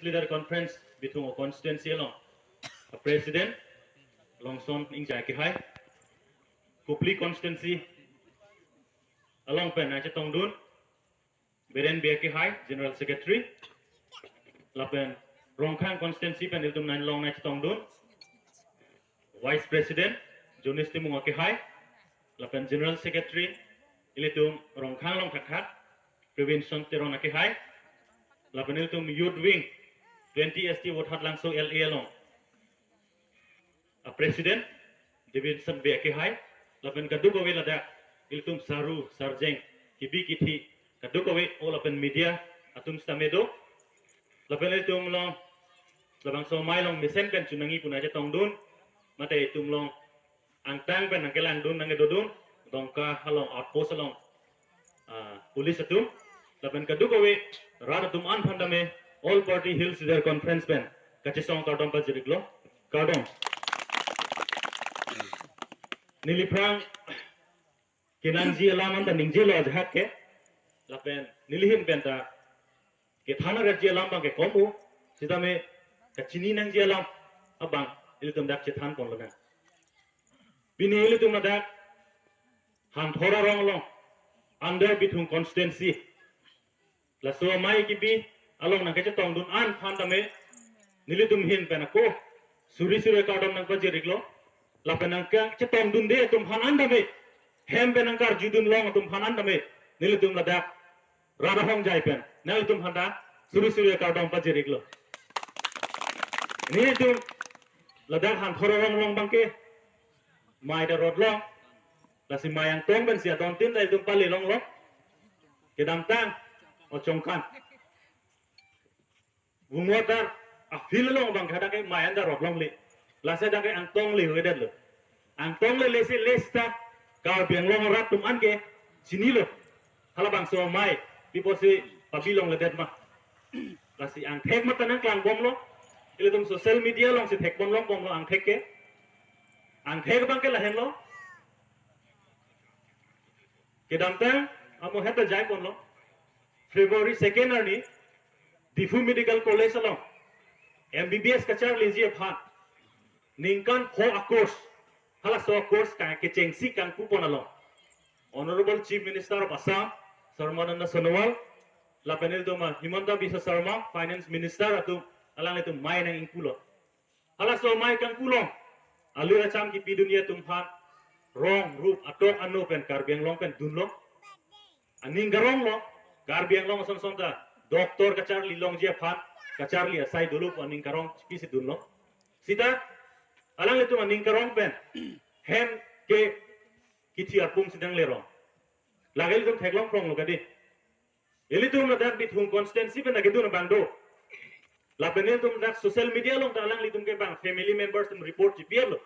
leader conference between a constituency along a president Longson Injaki High Kupli constituency along pen Achetong Dun Beren Biaki High General Secretary Lapen Rongkang constituency pen Iltum Nan Long Achetong Dun Vice President Jonis Timungaki High Lapen General Secretary Ilitum Rongkang Long Kakhat Prevention Teronaki High Lapen Iltum Youth Wing 20 ST Wot Hat Langso LA Long a President Davidson Biaki High Lapen Kadukowe Lada Iltum Saru Sarjeng Kibi Kiti Kadukowe all Lapen Media Atum Stamedo Lapen Iltum Long Labang So Mai Long Misen Pen Chunangi Punaja Tong Dun Mate Itum Long Angtang Pen Angkelang Dun Nangedodun Dongka Halong Outpost Along Police Atum Lapen Kadukowe Radatum Anpandame All Party Hills their conference pen Kachisong Kardom Pajiriglo Kardom Niliprang Kinanji Alaman the Ninjilo Hake Lapen Nilihim Penta Ketana Raji Alam Bank Kombu Sidame Kachini Nanji Alam Abang Ilitum Dak Chetan Ponlana Bini Ilitum Dak Han Thora Ronglong under between constituency Laso Mai Kibi along nang kaca tong dun an pandame nilitum hin penako suri suri kadam nang pajiriglo lapenang ka cetong dun de tum han andame hem penangkar judun long tum han andame nilitum ladak rada hong jai pen nilitum handa suri suri kadam pajiriglo nilitum ladak han thorong long bangke mai da rod long lasi mayang tong ben sia don tin nilitum pali long long kedam tang o chongkan Wumodar a filong bang kada ke mayanda roblong le lase da ke angtong le wedan lo angtong le lesi lesta ka biang long rat tum anke sini lo hala bang so mai pipo si pabilong le ma lasi ang thek mata nang klang bom lo ile tum social media long si thek bom lo ang thek ke ang thek bang ke lahen lo ke dam tang amo heta jai kon lo February 2nd ni Difu Medical College along MBBS kachar linji phan ningkan pho a course hala so course ka ke chengsi kang kupon along Honorable Chief Minister of Assam Sarmananda Sonowal la panel to ma Himanta Biswa Sarma Finance Minister atu alang itu mai nang ingkulo hala so mai kang kulong alu racham ki pidunia tum phan rong rup atok anu pen karbiang long pen dunlo aning garong lo karbiang long son son ta Doktor kacharli long je phat kacharli asai dulu aning karong kisi dunlo sita alang itu aning karong pen hem ke kiti apum sidang lerong lagel tum theklong prong lokadi eli tum dak bithung constituency pen lagi dun bangdo la penel tum dak social media long alang litum ke bang family members tum report jipier lo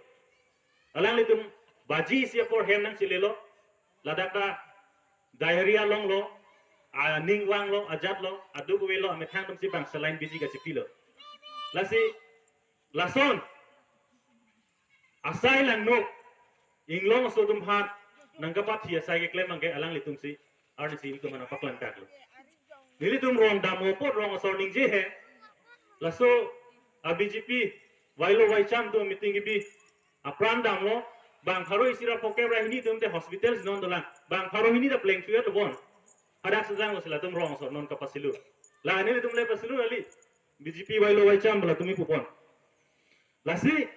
alang litum baji sia por hem nang silelo ladak ta diarrhea long lo ning wang lo ajat lo adu ko lo ame thang tum si bang selain biji ga chipilo lasi lason asai lang no inglong so tum phat nangkapat hi asai ke klem angke alang litum si arni si tum mana paklan tak lo nili tum rong damo pot rong so ning je he laso a BJP wailo wai cham to meeting bi a pran dam lo bang pharo isira poke ra hini tum te hospitals non dolang bang pharo hini da playing field bon ada sedang usila tum rong so non kapasilu la ni tum le pasilu ali BJP wailo wai cham bala tumi pupon lasi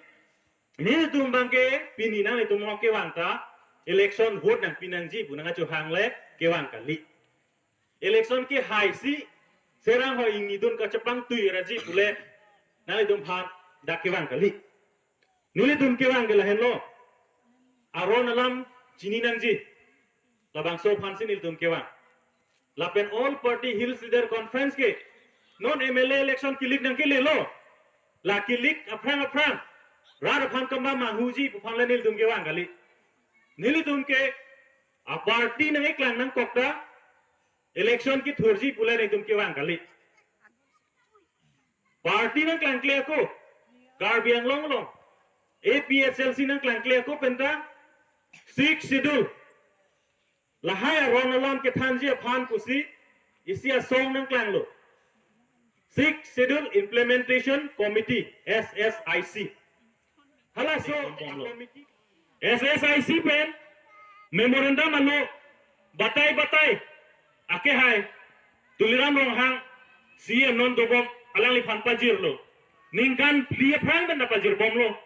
ni tum bangke pini na tum mo ke wangta election vote nang pinangji bunanga chu hang le ke wang kali election ke hai si serang ho ingi dun ka chapang tui raji pule na tum phan dak ke wang kali ni tum ke wang ke la hen lo aron alam chini nangji labang so phan sin tum ke wang Lapen all party hills leader conference ke non MLA election kilik nang ke lelo la kilik aprang rada phan kamba manhuji phan la nil tum ke wang kali nili tum ke a party nang eklang nang kokta election ki thurji pula nang tum ke wang kali party nang klang kle ko karbiang long long APSLC nang klang kle ko penta 6 schedule lahaya ronalam ke thanji phan kusi isia song nang klang lo Sixth Schedule Implementation Committee SSIC. Hala so committee SSIC pen memorandum alo batai ake hai tuliram rong hang CM non dobok alang lipan pajir lo ningkan plia prang dan pajir bom lo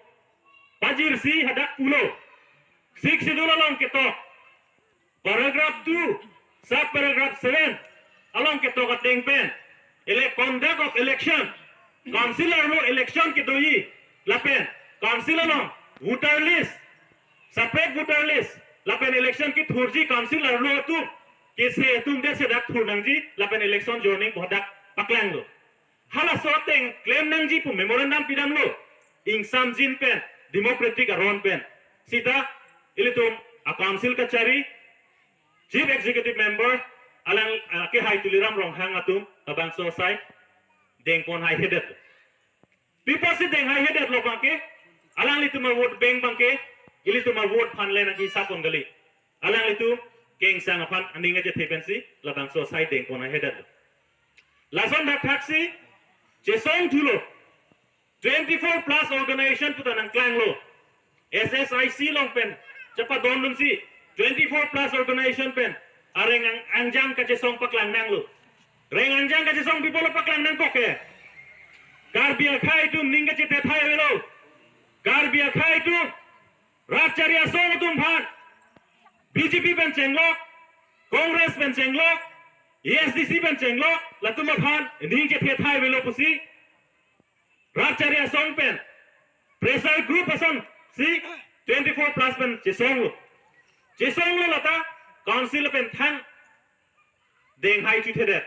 pajir si hadak pulo six schedule along ketok paragraph 2 sub paragraph 7 along ketok ateng pen conduct of election councillor lo election ketoi lapen councillor lo voter list separate voter list lapen election ki thurji councillor lo tu kese tum de sedak thurnangji lapen election joining bodak paklang lo hala soteng claim nangji pu memorandum pidam lo insam jin pen democratic aron pen sita ilitum a council kachari chief executive member alang ke hai tuliram rong hang atum abang so sai deng pon hai hedet people si deng hai hedet lo bangke alang litum vote bank bangke ilitum vote phan le nagi sapon gali alang litum keng sang aphan aninga je thepensi labang so sai deng pon hai hedet lason dak taxi jesong thulo 24 plus organization putanang klang lo SSIC long pen chapa don lum si 24 plus organization pen areng anjang ka jesong paklang nang lo reng anjang ka jesong people paklang nang koke garbia khai tu ninga che te thai lo garbia khai tu racharia song tum bhan BJP pen chenglok Congress pen chenglok ESDC pen chenglok latum bhan ning che the thai lo pusi racharia song pen pressure group ason si 24 plus pen jesong lo lata council pen thang deng hai chu thedet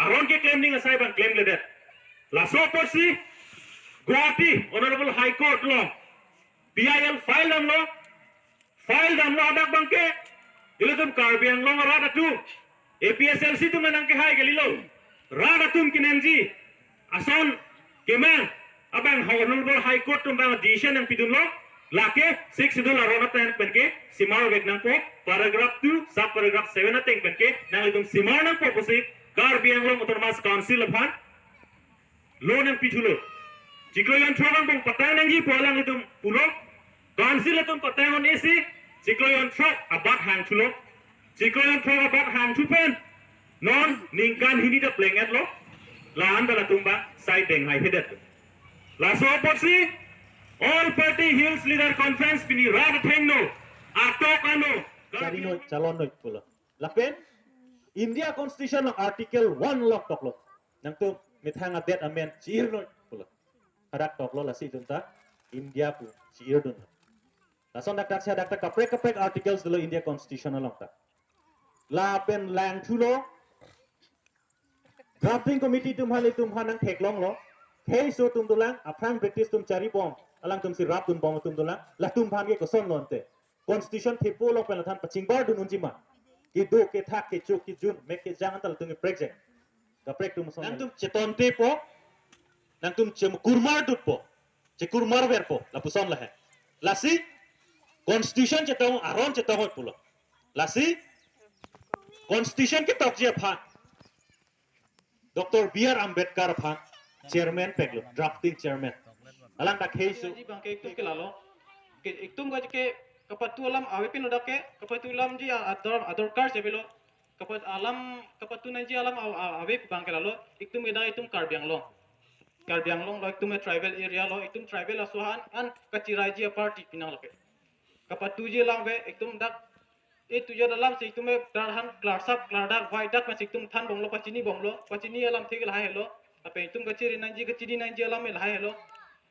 aron ke claim ning asai ban claim ledet la so porsi Guwahati honorable high court lo PIL file dam lo adak bangke ilatum karbiang lo rada tu APSLC tu menang ke hai galilo rada tum kinenji ason keman abang honorable high court tum bang decision yang pidun lo lake 6 schedule arona tan penke simar wegnang po paragraph 2 sub paragraph 7 ateng penke nang litum simar nang po posi karbiang lo motormas council aphan lo nang pitulo Cikloyan trobang bang patang nangji polang litum pulo council atum patang on esi Cikloyan trop abak hang chulo Cikloyan trop abak hang chupen non ningkan hini da plenget lo lahan dala tumba side deng hai hedet la so porsi all party hills leader conference pini rad thengno atok ano Sarino calon noi pulo lapen India constitution article 1 lok tok lo nang tu mithanga det amen chir noi pulo hadak tok lo la si junta India pu chir dun la son dak sia dak kaprek articles delo India constitution along ta la pen lang thulo drafting committee tum hanang thek long lo hey so tum dulang aprang british tum chari bom alang tum si rap tum bom tum dulang la tum bhan ge ko son lonte constitution thepo lo pen than paching bar dun unjima ki do ke thak ke chuk ki jun mek ke jangan tal tum project ka prek tum son nang tum cheton te po nang tum chem kurmar dut po che kurmar ver po la puson la hai la si constitution chetong aron chetong hot pulo la si constitution ke tok je pha Dr. B.R. Ambedkar phan chairman peglo drafting chairman alang dak heisu ji bangke iktum ke lalo ke iktum ga ke kapatulam awe pin odak ke kapatulam ji ador kar sebelo kapatu nan ji alam awe bangke lalo iktum eda iktum karbiang lo iktum tribal area lo iktum tribal asuhan an kachirai ji party pinang lo ke kapatu ji lang ve iktum dak e tuja dalam se iktum darhan klarsap klardak vai dak mas iktum than bonglo pachini alam thegel hai hello ape iktum kachiri nan ji alam el hai hello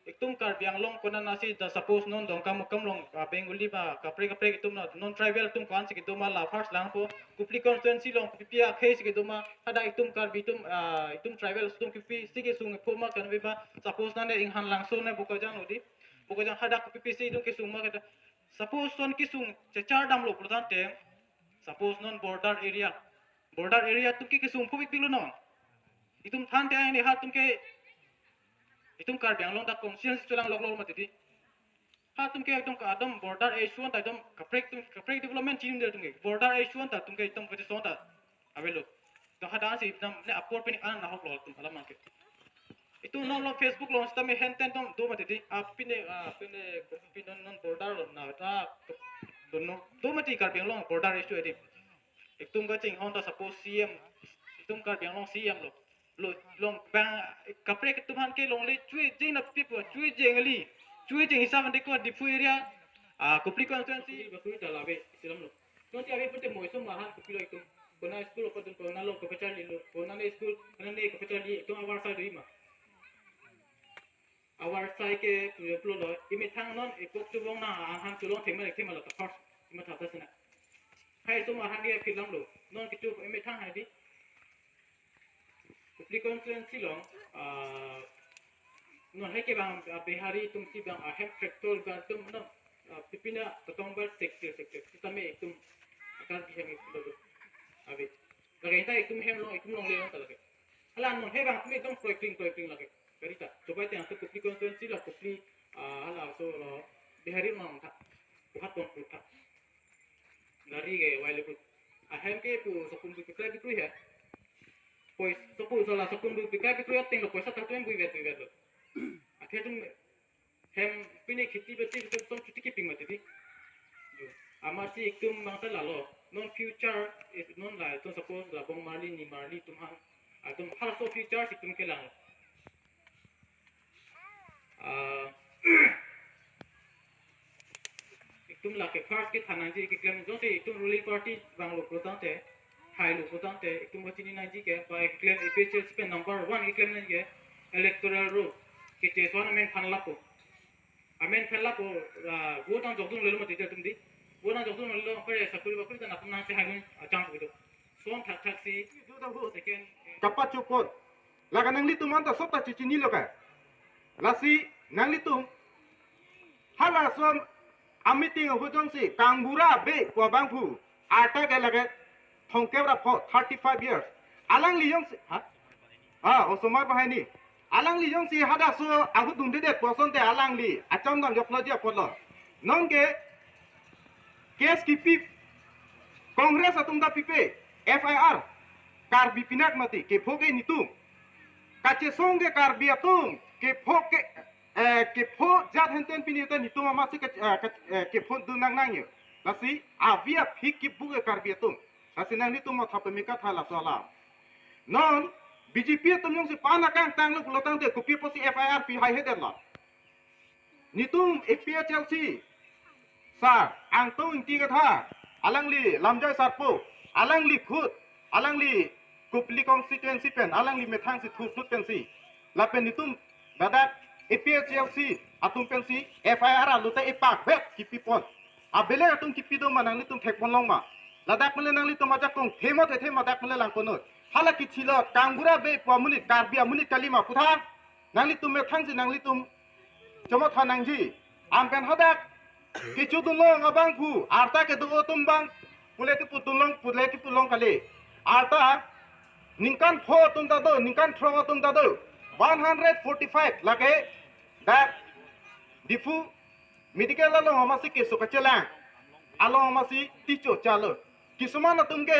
iktum karbiang long kona nasi da suppose non dong kam long benguli ba kapre iktum non tribal tum kan se iktum la first lang po kupli constituency long pipia case ke duma hada iktum iktum tribal tum pipi sige sung phoma kan ba suppose na ne inghan lang so ne bukajang hada pipi se idum ke sungma ke suppose son ki sung char dam lo pradhan te suppose non border area tum ki sung phobik bilo non itum than te ai ha tum ke itum karbiang long da conscience chulang lok matiti ha tum ke itum ka adam border issue ta itum kaprek development team der tum ke border issue ta tum ke itum ko son ta avelo to hada si itum ne apor pe an na hok lo tum phala man ke itu non Facebook long sta me henten tom do mati di pine non border na ta do mati kar biang long border isu edi itum ga ching honda suppose CM itum kar biang long CM lo long bang kapre ke tuhan ke long le chui jing na pipo chui jing li chui jing hisab de ko di fu area kupli constituency ba kui dalabe silam lo nanti abe pente moiso mahan kupilo itum bona school ko dun bona lo ko pachar li lo bona ne school ne ko pachar li itum awar sa dui ma awar sai ke pulo lo imi thang non ikok chu bong na han chu long thema la ta first ima tha ta sina hai so ma han ge filam lo non ki chu imi thang hai di kupli constituency long non hai ke bang bihari tum si bang hem tractor bang tum no pipina totong bar sector kita me tum akan bisa ngi lo abe lagi ta itum hem long le long ta lagi halan non he bang me tum collecting lagi kerita coba itu yang tu kupli konstituensi lah kupli hala so bihari mang tak buat pun tak dari ke wale pun ahem ke pu sokun bu pikir itu ya pois sopu sola sokun bu pikir itu ya tinggal poisa tertuan bu vet lo akhir tu hem pini khiti beti itu tom cuti keeping mati di amar si ikum mangta lalo non future is non la to suppose la bong marli ni marli tumhan atum hal so future sikum ke lang itum la ke first ke thana ji ke claim jo se itum ruling party bang lo protan te hai lo protan te itum bachini na ji ke by claim EPHS pe number 1 ke claim ne electoral roll ke te sona men phanla ko amen phanla ko vote ang jogdun lelo mati tum di vote ang jogdun lelo pare sakuri bakuri ta napna te hai achang ko son thak si do da ho second kapat cupot laga nang litu manta sota cicini lo ka lasi nang litu hala som amiting ho jong si kangbura be kwa bangpu ata ke lage thongkebra pho 35 years alang li yong si ha osomar bahani alang li yong si hada so ahu dum de poson te alang li acham dam joklo je polo non ke kes ki pi congress atum da pipe FIR kar bipinak mati ke phoke nitum kache songe kar biatum ke pho jat henten pini te nitum ama si ke pho dunang nang yo lasi avia phik ki buge kar biatum lasi nang nitum ma thap mi ka thala sala non BJP tum yong si pana kang tang lu lotang de kopi posi FIR pi hai heden la nitum APHLC sar ang to inti ka tha alang li lamjai sarpo alang li khut alang li kupli constituency pen alang li methang si thu pen si la pen nitum dadak APHLC atum pen si FIR aluta ipak bet kipi pon abele atum kipi do manang nitum thek pon long ma ladak mele nang li to majak kong thema dak mele lang kono hala ki chilo kangbura be pamuni karbia muni kalima kutha nang li tum methang si nang li tum choma thanang ji am kan hadak kichu dun long abang phu arta ke do tum bang pule ki pulong kali arta ningkan pho tum da do ningkan thro tum da do 145 lage that difu medical lo amasi ke sokachela alo amasi ticho chalo kisumana tumge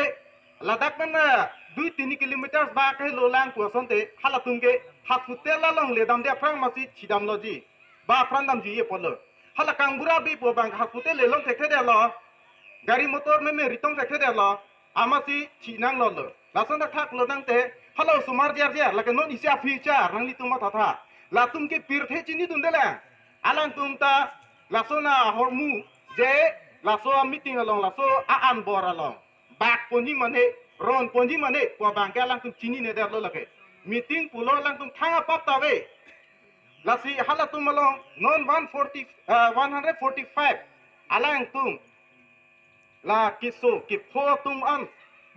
ladak mana 2-3 kilometer ba ke lo lang ko sonte hala tumge hospital long le dam de prang masi chidam loji ba prandam ji ye polo hala kangbura bi po bang hospital le long thek de lo gari motor me ritong thek de lo amasi chinang lo lason thak lo nang te halo sumar jar lake non isia future nang li tuma tha la tum ke pirthe chini dun de la alang tum ta lasona hormu je laso meeting along laso an bor along bak poni mane ron poni mane po bang ka lang tum chini ne der lo lake meeting pulo lang tum thanga pap ta we lasi hala tum along non 145 alang tum la kiso ki pho tum an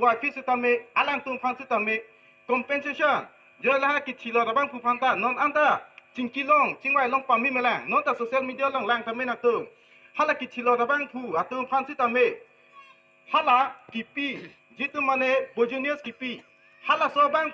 wa fisitame alang tum fansitame compensation jo la ki chilo rabang pu phanta non anta chingkilong chingwai long pami melang non ta social media long lang tame na tum hala ki chilo rabang pu atum fansitame hala kipi jitu mane bojunius kipi hala so bang